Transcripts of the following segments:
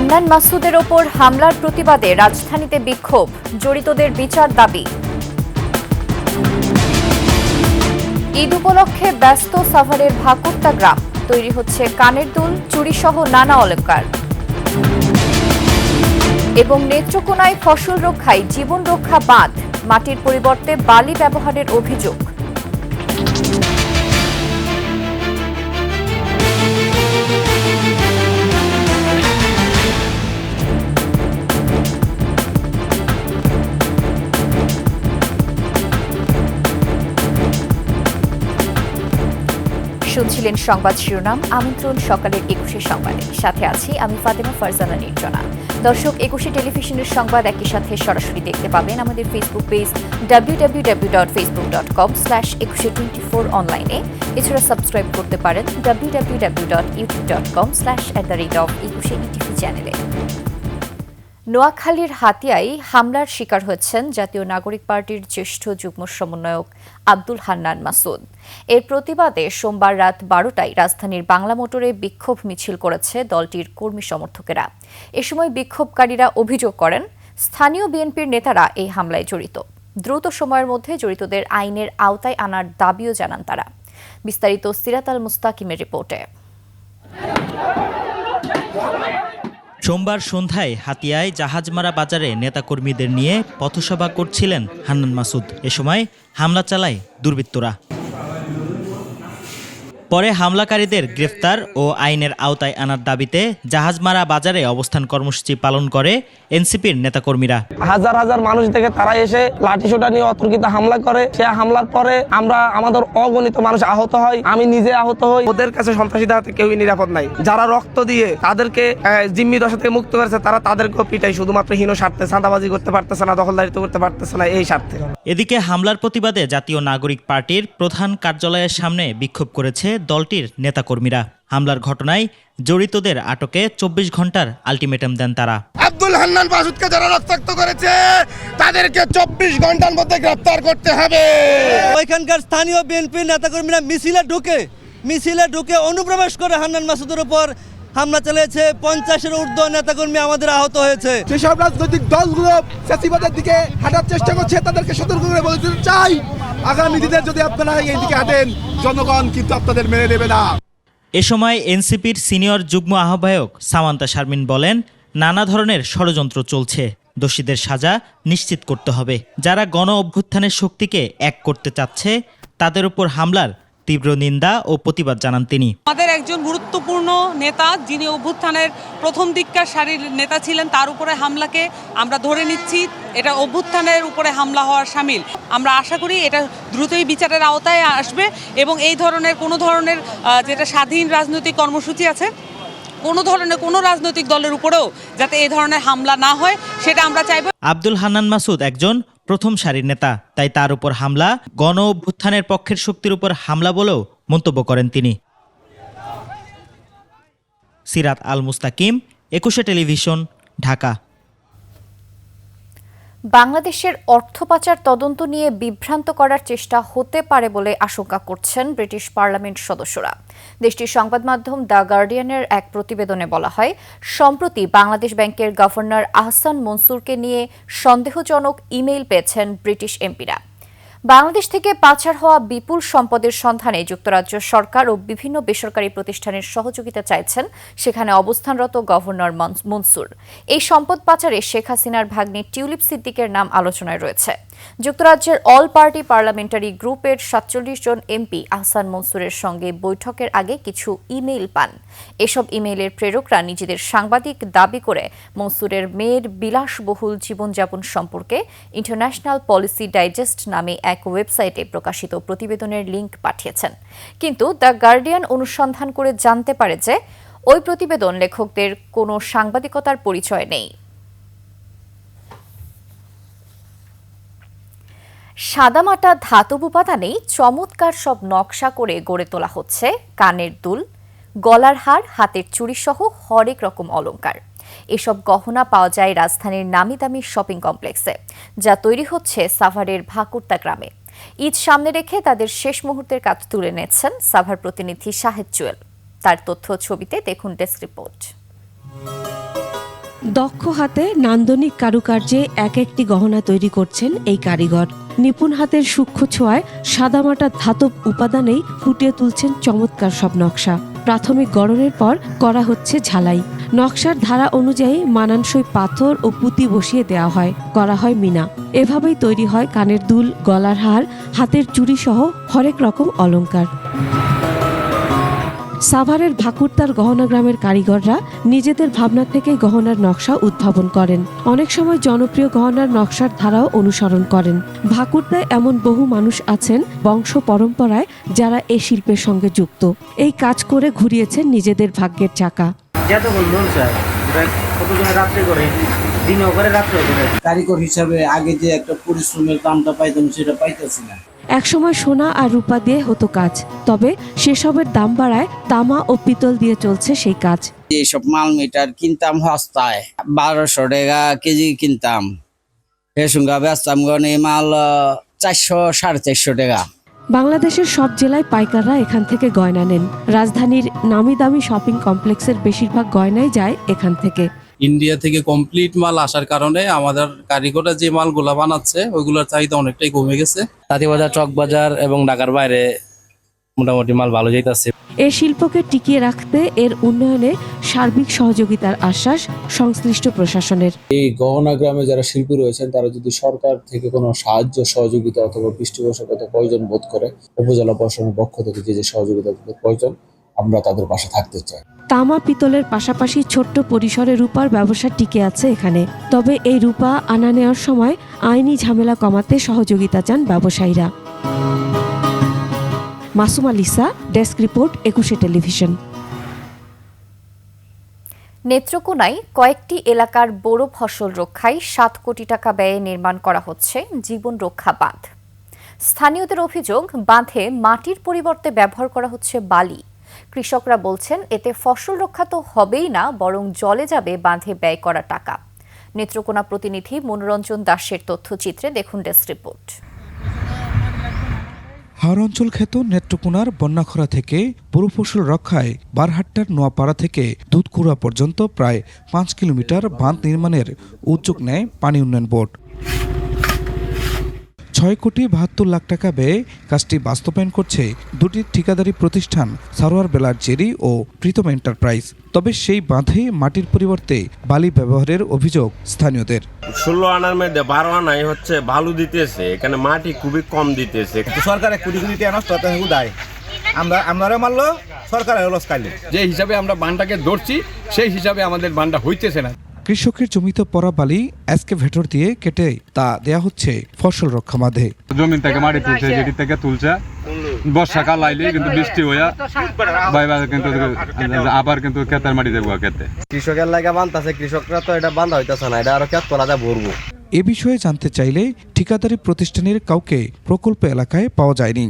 হান্নান মাসুদের ওপর হামলার প্রতিবাদে রাজধানীতে বিক্ষোভ, জড়িতদের বিচার দাবি। ঈদ উপলক্ষে ব্যস্ত সাভারের ভাকুরতা গ্রাম, তৈরি হচ্ছে কানের দুল, চুড়িসহ নানা অলংকার। এবং নেত্রকোনায় ফসল রক্ষায় জীবন রক্ষা বাঁধ, মাটির পরিবর্তে বালি ব্যবহারের অভিযোগ। শুনছিলেন সংবাদ শিরোনাম। আমন্ত্রণ সকালের 21 সংবাদে, সাথে আছি আমি ফাতেমা ফারজানা নির্জনা। দর্শক, 21 টেলিভিশনের সংবাদ একই সাথে সরাসরি দেখতে পাবেন আমাদের ফেসবুক পেজ www.facebook.com/2124 অনলাইনে। এছাড়া সাবস্ক্রাইব করতে পারেন www.youtube.com/@21etv চ্যানেলে। নোয়াখালীর হাতিয়ায় হামলার শিকার হয়েছেন জাতীয় নাগরিক পার্টির জ্যেষ্ঠ যুগ্ম সমন্বয়ক আব্দুল হান্নান মাসুদ। এর প্রতিবাদে সোমবার রাত 12টায় রাজধানীর বাংলা মোটরে বিক্ষোভ মিছিল করেছে দলটির কর্মী সমর্থকেরা। এ সময় বিক্ষোভকারীরা অভিযোগ করেন, স্থানীয় বিএনপির নেতারা এই হামলায় জড়িত। দ্রুত সময়ের মধ্যে জড়িতদের আইনের আওতায় আনার দাবিও জানান তারা। বিস্তারিত সিরাত আল মুস্তাকিমের রিপোর্টে। সোমবার সন্ধ্যায় হাতিয়ায় জাহাজমারা বাজারে নেতাকর্মীদের নিয়ে পথসভা করছিলেন হান্নান মাসুদ। এ সময় হামলা চালায় দুর্বৃত্তরা। পরে হামলাকারীদের গ্রেফতার ও আইনের আওতায় আনার দাবিতে জাহাজমারা বাজারে অবস্থান কর্মসূচি পালন করে এনসিপির নেতাকর্মীরা। হাজার হাজার মানুষ থেকে তারা এসে লাঠিসোঁটা নিয়ে অতর্কিত হামলা করে। সে হামলার পরে আমাদের অগণিত মানুষ আহত হয়, আমি নিজে আহত হই। ওদের কাছে সন্ত্রাসীদের হাতে কেউই নিরাপদ নাই। যারা রক্ত দিয়ে তাদেরকে জিম্মি দশা থেকে মুক্ত করেছে, তারা তাদেরকেও পিটাই শুধুমাত্র হীন স্বার্থে, চাঁদাবাজি করতে পারতেছে না, দখলদারিত্ব করতে পারতেছে না, এই স্বার্থে। এদিকে হামলার প্রতিবাদে জাতীয় নাগরিক পার্টির প্রধান কার্যালয়ের সামনে বিক্ষোভ করেছে দলটির নেতাকর্মীরা। হামলার ঘটনায় জড়িতদের আটকে 24 ঘন্টার আলটিমেটাম দেন তারা। আব্দুল হান্নান মাসুদকে যারা রক্তাক্ত করেছে তাদেরকে 24 ঘন্টার মধ্যে গ্রেফতার করতে হবে। ওইখানকার স্থানীয় বিএনপির নেতাকর্মীরা মিছিলে ঢুকে অনুপ্রবেশ করে হান্নান মাসুদের উপর হামলা চালিয়েছে। 50-এর ঊর্ধ্ব নেতাকর্মী আমাদের আহত হয়েছে। যেসব রাজনৈতিক দলগুলো ফ্যাসিবাদের দিকে হাঁটার চেষ্টা করছে তাদেরকে সতর্ক করে বলতে চাই, আগামী দিনে যদি আপনারা এই দিকে হাঁটেন, জনগণ কিন্তু আপনাদের মেনে নেবে না। এ সময় এনসিপির সিনিয়র যুগ্ম আহ্বায়ক সামান্তা শারমিন বলেন, নানা ধরনের ষড়যন্ত্র চলছে, দোষীদের সাজা নিশ্চিত করতে হবে। যারা গণ অভ্যুত্থানের শক্তিকে এক করতে চাচ্ছে তাদের উপর হামলার তীব্র নিন্দা ও প্রতিবাদ জানান তিনি। আমাদের একজন গুরুত্বপূর্ণ নেতা, যিনি অভ্যুত্থানের প্রথম দিককার সারির নেতা ছিলেন, তার উপরে হামলাকে আমরা ধরে নিচ্ছি এটা অভ্যুত্থানের উপরে হামলা হওয়ার শামিল। আমরা আশা করি এটা দ্রুতই বিচারের আওতায় আসবে এবং এই ধরনের কোনো ধরনের যেটা স্বাধীন রাজনৈতিক কর্মসূচি আছে, কোনো রাজনৈতিক দলের উপরেও যাতে এই ধরনের হামলা না হয় সেটা আমরা চাইব। আব্দুল হান্নান মাসুদ একজন প্রথম সারির নেতা, তাই তার উপর হামলা গণ অভ্যুত্থানের পক্ষের শক্তির উপর হামলা বলেও মন্তব্য করেন তিনি। সিরাত আল মুস্তাকিম, 21 টেলিভিশন, ঢাকা। বাংলাদেশের অর্থ পাচার তদন্ত নিয়ে বিভ্রান্ত করার চেষ্টা হতে পারে বলে আশঙ্কা করছেন ব্রিটিশ পার্লামেন্ট সদস্যরা। দেশটির সংবাদ মাধ্যম দ্য গার্ডিয়ানের এক প্রতিবেদনে বলা হয়, সম্প্রতি বাংলাদেশ ব্যাংকের গভর্নর আহসান মনসুরকে নিয়ে সন্দেহজনক ইমেইল পেয়েছেন ব্রিটিশ এমপিরা। বাংলাদেশ থেকে পাচার হওয়া বিপুল সম্পদের সন্ধানে যুক্তরাজ্য সরকার ও বিভিন্ন বেসরকারি প্রতিষ্ঠানের সহযোগিতা চাইছেন সেখানে অবস্থানরত গভর্নর মনসুর। এই সম্পদ পাচারে শেখ হাসিনার ভাগ্নে টিউলিপ সিদ্দিকের নাম আলোচনায় রয়েছে। যুক্তরাজ্যের অল পার্টি পার্লামেন্টারি গ্রুপের 47 জন এমপি আহসান মনসুরের সঙ্গে বৈঠকের আগে কিছু ইমেইল পান। এসব ইমেইলের প্রেরকরা নিজেদের সাংবাদিক দাবি করে মনসুরের মেয়ের বিলাসবহুল জীবনযাপন সম্পর্কে ইন্টারন্যাশনাল পলিসি ডাইজেস্ট নামে এক ওয়েবসাইটে প্রকাশিত প্রতিবেদনের লিঙ্ক পাঠিয়েছেন। কিন্তু দ্য গার্ডিয়ান অনুসন্ধান করে জানতে পারে যে ওই প্রতিবেদন লেখকদের কোনো সাংবাদিকতার পরিচয় নেই। সাদামাটা ধাতব উপাদানেই চমৎকার সব নকশা করে গড়ে তোলা হচ্ছে কানের দুল, গলার হার, হাতের চুড়ি সহ হরেক রকম অলংকার। এসব গহনা পাওয়া যায় রাজধানীর নামি দামি শপিং কমপ্লেক্সে, যা তৈরি হচ্ছে সাভারের ভাকুরতা গ্রামে। ঈদ সামনে রেখে তাদের শেষ মুহূর্তের কাজ তুলে নিচ্ছেন সাভার প্রতিনিধি শাহেদ জুয়েল। তার তথ্য ছবিতে দেখুন ডেস্ক রিপোর্ট। দক্ষ হাতে নান্দনিক কারুকার্যে এক একটি গহনা তৈরি করছেন এই কারিগর। নিপুণ হাতের সূক্ষ্ম ছোঁয়ায় সাদামাটা ধাতব উপাদানেই ফুটিয়ে তুলছেন চমৎকার সব নকশা। প্রাথমিক গড়নের পর করা হচ্ছে ঝালাই। নকশার ধারা অনুযায়ী মানানসই পাথর ও পুঁতি বসিয়ে দেওয়া হয়, করা হয় মিনা। এভাবেই তৈরি হয় কানের দুল, গলার হার, হাতের চুড়ি সহ হরেক রকম অলংকার। সাভারের ভাকুরতার গহনা গ্রামের কারিগররা নিজেদের ভাবনা থেকে গহনার নকশা উদ্ভাবন করেন। অনেক সময় জনপ্রিয় গহনার নকশার ধারাও অনুসরণ করেন। ভাকুরতায় এমন বহু মানুষ আছেন বংশ পরম্পরায় যারা এই শিল্পের সঙ্গে যুক্ত। এই কাজ করে ঘুরিয়েছেন নিজেদের ভাগ্যের চাকা। কারিগর হিসাবে আগে যে একটা পরিশ্রমের দামটা পাইতাম সেটা পাইতেছি না। একসময় সোনা আর রূপা দিয়ে হতো কাজ, তবে সেসবের দাম বাড়ায় তামা ও পিতল দিয়ে চলছে সেই কাজ। এইসব মাল মিটার কিনতাম হস্তায় 1200 টাকা কেজি কিনতাম, এর সঙ্গে বেচতাম এই মাল 400-450 টাকা। বাংলাদেশের সব জেলায় পাইকাররা এখান থেকে গয়না নেন। রাজধানীর নামি দামি শপিং কমপ্লেক্সের বেশিরভাগ গয়নাই যায় এখান থেকে। ইন্ডিয়া থেকে কমপ্লিট মাল আসার কারণে আমাদের কারিগররা যে মালগুলা বানাচ্ছে ওইগুলোর চাহিদা অনেকটাই কমে গেছে। তাঁতিবাজার, চকবাজার এবং ঢাকার বাইরে মোটামুটি মাল ভালো যাইতেছে। এই শিল্পকে টিকিয়ে রাখতে এর উন্নয়নে সার্বিক সহযোগিতার আশ্বাস সংশ্লিষ্ট প্রশাসনের। এই গহনা গ্রামে যারা শিল্পী রয়েছেন তারা যদি সরকার থেকে কোনো সাহায্য সহযোগিতা অথবা পৃষ্ঠপোষকতা প্রয়োজন বোধ করে, উপজেলা প্রশাসনের পক্ষ থেকে যে সহযোগিতা প্রয়োজন আমরা তাদের পাশে থাকতে চাই। তামা পিতলের পাশাপাশি ছোট্ট পরিসরে রূপার ব্যবসা টিকে আছে এখানে। তবে এই রূপা আনা নেওয়ার সময় আইনি ঝামেলা কমাতে সহযোগিতা চান ব্যবসায়ীরা। Masuma Lisa, desk report, 21 television. নেত্রকোনায় কয়েকটি এলাকার বোরো ফসল রক্ষায় 7 কোটি টাকা ব্যয়ে নির্মাণ করা হচ্ছে জীবন রক্ষা বাঁধ। স্থানীয়দের অভিযোগ, বাঁধে মাটির পরিবর্তে ব্যবহার করা হচ্ছে বালি। কৃষকরা বলছেন এতে ফসল রক্ষা তো হবেই না, বরং জলে যাবে বাঁধে ব্যয় করা টাকা। নেত্রকোনা প্রতিনিধি মনোরঞ্জন দাসের তথ্যচিত্রে দেখুন ডেস্ক রিপোর্ট। হাওড় অঞ্চল খ্যাত নেত্রকোনার বন্যাখরা থেকে পুরো ফসল রক্ষায় বারহাট্টার নোয়াপাড়া থেকে দুধকুড়া পর্যন্ত প্রায় 5 কিলোমিটার বাঁধ নির্মাণের উদ্যোগ নেয় পানি উন্নয়ন বোর্ড। 6 কোটি 72 লাখ টাকা ব্যয়ে কাজটি বাস্তবায়ন করছে দুটি ঠিকাদারি প্রতিষ্ঠান সারোয়ার বেলার জেরি ও প্রীতম এন্টারপ্রাইজ। তবে সেই বাঁধে মাটির পরিবর্তে বালি ব্যবহারের অভিযোগ স্থানীয়দের। 16 আনার মধ্যে 12 আনাই হচ্ছে বালু দিতেছে, এখানে মাটি খুবই কম দিতেছে। সরকারের কোটি কোটি টাকা নষ্ট হতে উদায় আমরা মারলো সরকারের লস খাইলে। যে হিসাবে আমরা বানটাকে ধরছি সেই হিসাবে আমাদের বানটা হইতেছে না। কৃষকের জমিতে পড়া বালি এক্সকেভেটর দিয়ে কেটে তা দেয়া হচ্ছে ফসল রক্ষা বাঁধে। জমিন থেকে মাটি তুলছে, যেটি থেকে তুলছে বর্ষাকাল আইলে কিন্তু বৃষ্টি হইয়া কিন্তু আবার কিন্তু ক্ষেতের মাটি দেবো ক্ষেতে। কৃষকের লাগা বানতাছে, কৃষকরা তো এটা বান্ধা হইতাছে না, এটা আরো ক্ষেত কলাতে ভরবো। এ বিষয়ে জানতে চাইলে ঠিকাদারি প্রতিষ্ঠানের কাউকে প্রকল্প এলাকায় পাওয়া যায়নি।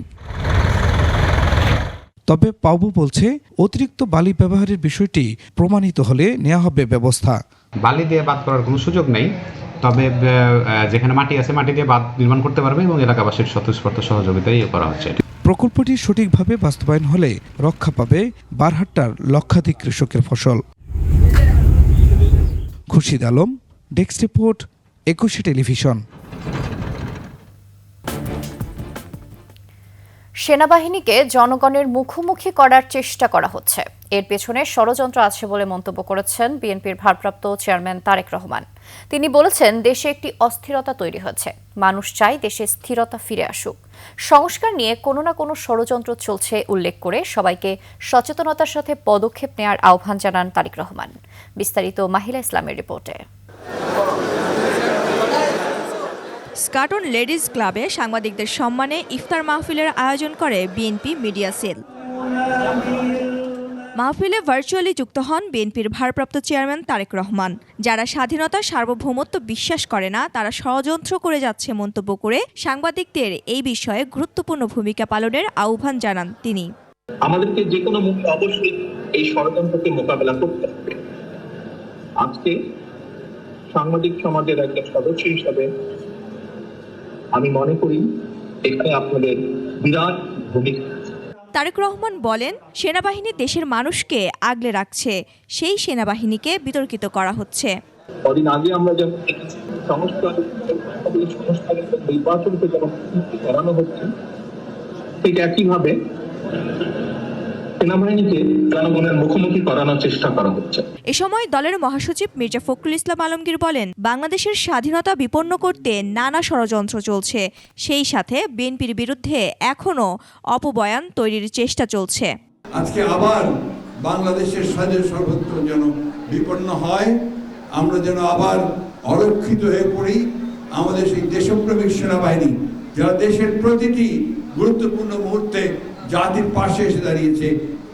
তবে পাবু বলছে অতিরিক্ত বালি ব্যবহারের বিষয়টি প্রমাণিত হলে নেওয়া হবে ব্যবস্থা। বালি দিয়ে বাঁধ করার কোনো সুযোগ নেই, তবে যেখানে মাটি আছে মাটি দিয়ে বাঁধ নির্মাণ করতে পারবে এবং এলাকাবাসীর স্বতঃস্ফূর্ত সহযোগিতাই করা হচ্ছে। প্রকল্পটি সঠিকভাবে বাস্তবায়ন হলে রক্ষা পাবে বারহাট্টার লক্ষাধিক কৃষকের ফসল। Khurshid Alam, desk report, 21 television. সেনাবাহিনীকে জনগণের মুখোমুখি করার চেষ্টা করা হচ্ছে, এর পেছনে ষড়যন্ত্র আছে বলে মন্তব্য করেছেন বিএনপির ভারপ্রাপ্ত চেয়ারম্যান তারেক রহমান। তিনি বলেছেন দেশে একটি অস্থিরতা তৈরি হচ্ছে, মানুষ চায় দেশে স্থিরতা ফিরে আসুক। সংস্কার নিয়ে কোনো না কোনো ষড়যন্ত্র চলছে উল্লেখ করে সবাইকে সচেতনতার সাথে পদক্ষেপ নেওয়ার আহ্বান জানান তারেক রহমান। বিস্তারিত মাহিলা ইসলামের রিপোর্টে। স্কাটন লেডিজ ক্লাবে সাংবাদিকদের সম্মানে ইফতার মাহফিলের আয়োজন করে বিএনপি মিডিয়া সেল। মাহফিলে ভার্চুয়ালি যুক্ত হন বিএনপির ভারপ্রাপ্ত চেয়ারম্যান তারেক রহমান। যারা স্বাধীনতা সার্বভৌমত্ব বিশ্বাস করে না তারা ষড়যন্ত্র করে যাচ্ছে মন্তব্য করে সাংবাদিকদের এই বিষয়ে গুরুত্বপূর্ণ ভূমিকা পালনের আহ্বান জানান তিনি। আমাদেরকে যে কোনো মুহূর্তে অবশ্যই এই ষড়যন্ত্রকে মোকাবেলা করতে হবে। আজকে সাংবাদিক সমাজের একজন সদস্য হিসাবে আমি মনে করি এখানে আপনাদের বিরাট ভূমিকা। তারেক রহমান বলেন, সেনাবাহিনী দেশের মানুষকে আগলে রাখছে, সেই সেনাবাহিনীকে বিতর্কিত করা হচ্ছে। কদিন আগে আমরা যেমন দেখেছি সংস্কারের নির্বাচনকে যেমন করানো হচ্ছে, ঠিক একইভাবে সেনাবাহিনীকে জনগণের মুখোমুখি করানোর চেষ্টা করা হচ্ছে। এ সময় দলের মহাসচিব মির্জা ফখরুল ইসলাম আলমগীর বলেন, বাংলাদেশের স্বাধীনতা বিপন্ন করতে নানা ষড়যন্ত্র চলছে, সেই সাথে বিএনপির বিরুদ্ধে এখনো অপবয়ান তৈরির চেষ্টা চলছে। আজকে আবার বাংলাদেশের স্বাধীন সর্বত্র যেন বিপন্ন হয়, আমরা যেন আবার অরক্ষিত হয়ে পড়ি। আমাদের সেই দেশপ্রেমিক সেনাবাহিনী যারা দেশের প্রতিটি গুরুত্বপূর্ণ মুহূর্তে জাতির পাশে এসে দাঁড়িয়েছে,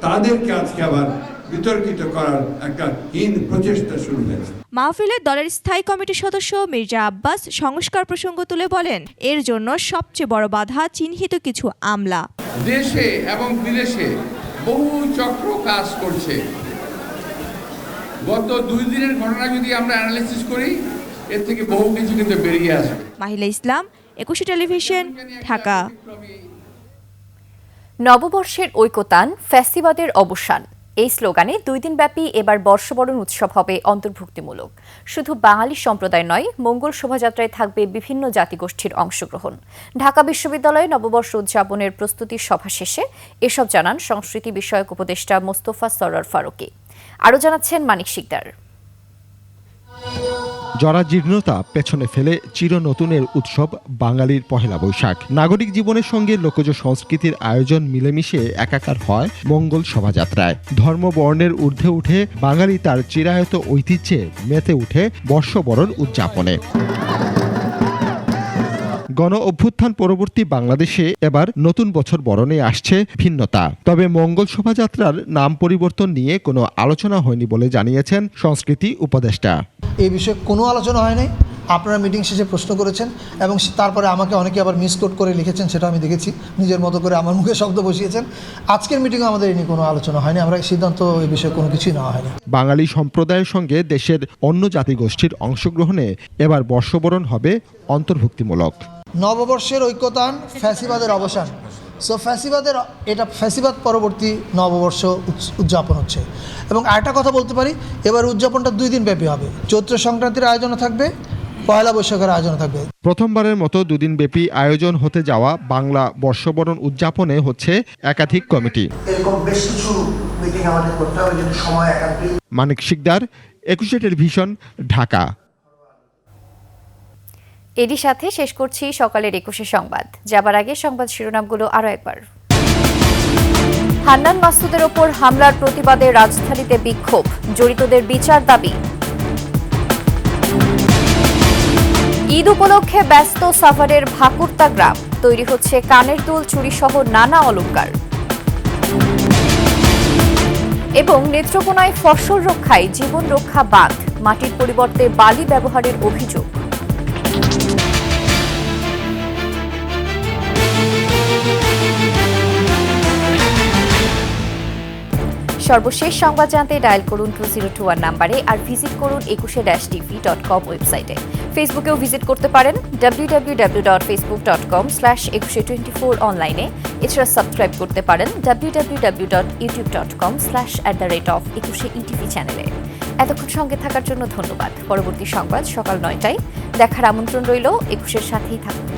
তাদেরকে আজকে আবার বিতর্কিত করার একটা হীন প্রচেষ্টা শুরু হয়েছে। মাহফিলে দলের স্থায়ী কমিটির সদস্য মির্জা আব্বাস সংস্কার প্রসঙ্গ তুলে বলেন, এর জন্য সবচেয়ে বড় বাধা চিহ্নিত কিছু আমলা। দেশে এবং বিদেশে বহু চক্র কাজ করছে। গত 2 দিনের ঘটনা যদি আমরা অ্যানালিসিস করি, এর থেকে বহু কিছু কিন্তু বেরিয়ে আসবে। মাহিলা ইসলাম, 21 টেলিভিশন, ঢাকা। নববর্ষের ঐকতান, ফ্যাসিবাদের অবসান, এই স্লোগানে 2 দিনব্যাপী এবার বর্ষবরণ উৎসব হবে অন্তর্ভুক্তিমূলক। শুধু বাঙালি সম্প্রদায় নয়, মঙ্গল শোভাযাত্রায় থাকবে বিভিন্ন জাতিগোষ্ঠীর অংশগ্রহণ। ঢাকা বিশ্ববিদ্যালয়ে নববর্ষ উদযাপনের প্রস্তুতি সভা শেষে এসব জানান সংস্কৃতি বিষয়ক উপদেষ্টা মোস্তফা সরোয়ার ফারুকী। আরও জানাচ্ছেন মানিক শিকদার। জরাজীর্ণতা পেছনে ফেলে চির নতুনের উৎসব বাঙালির পহেলা বৈশাখ। নাগরিক জীবনের সঙ্গে লোকজ সংস্কৃতির আয়োজন মিলেমিশে একাকার হয় মঙ্গল শোভাযাত্রায়। ধর্ম বর্ণের ঊর্ধ্বে উঠে বাঙালি তার চিরায়ত ঐতিহ্যে মেতে উঠে বর্ষবরণ উদযাপনে। গণ অভ্যুত্থান পরবর্তী বাংলাদেশে এবার নতুন বছর বরণে আসছে ভিন্নতা। তবে মঙ্গল শোভাযাত্রার নাম পরিবর্তন নিয়ে কোনো আলোচনা হয়নি বলে জানিয়েছেন সংস্কৃতি উপদেষ্টা। এই বিষয়ে কোনো আলোচনা হয়নি। আপনারা মিটিং শেষে প্রশ্ন করেছেন এবং তারপরে আমাকে অনেকে আবার মিসকোট করে লিখেছেন, সেটা আমি দেখেছি। নিজের মতো করে আমার মুখে শব্দ বসিয়েছেন। আজকের মিটিংয়ে আমাদের এই নিয়ে কোনো আলোচনা হয়নি, আমরা সিদ্ধান্ত এই বিষয়ে কোনো কিছুই নেওয়া হয়নি। বাঙালি সম্প্রদায়ের সঙ্গে দেশের অন্য জাতিগোষ্ঠীর অংশগ্রহণে এবার বর্ষবরণ হবে অন্তর্ভুক্তিমূলক। নববর্ষের ঐক্যতান, ফ্যাসিবাদের অবসান। এটা ফ্যাসিবাদ পরবর্তী নববর্ষ উদযাপন হচ্ছে। এবং আরেকটা কথা বলতে পারি, এবার উদযাপনটা 2 দিন ব্যাপী হবে। চৈত্র সংক্রান্তির আয়োজন থাকবে, পয়লা বৈশাখের আয়োজন থাকবে। প্রথমবারের মতো 2 দিন ব্যাপী আয়োজন হতে যাওয়া বাংলা বর্ষবরণ উদযাপনে হচ্ছে একাধিক কমিটি। এরকম বেশ কিছু মিটিং আমাদের করতে হবে, যদি সময় একাধিক। মানিক শিকদার, 21 টেলিভিশন, ঢাকা। এরই সাথে শেষ করছি সকালের 21 সংবাদ। যাবার আগে সংবাদ শিরোনামগুলো আরও একবার। হান্নান মাসুদের ওপর হামলার প্রতিবাদে রাজধানীতে বিক্ষোভ, জড়িতদের বিচার দাবি। ঈদ উপলক্ষে ব্যস্ত সাভারের ভাকুরতা গ্রাম, তৈরি হচ্ছে কানের দুল, চুরিসহ নানা অলংকার। এবং নেত্রকোনায় ফসল রক্ষায় জীবন রক্ষা বাঁধ, মাটির পরিবর্তে বালি ব্যবহারের অভিযোগ। সর্বশেষ সংবাদ জানতে ডায়াল করুন 2021 নাম্বারে, আর ভিজিট করুন 21-tv.com ওয়েবসাইটে। ফেসবুকেও ভিজিট করতে পারেন www.facebook.com/2124 অনলাইনে। এছাড়া সাবস্ক্রাইব করতে পারেন www.youtube.com/@21etv চ্যানেলে। এতক্ষণ সঙ্গে থাকার জন্য ধন্যবাদ। পরবর্তী সংবাদ সকাল 9টায় দেখার আমন্ত্রণ রইল। 21-এর সাথেই থাকুন।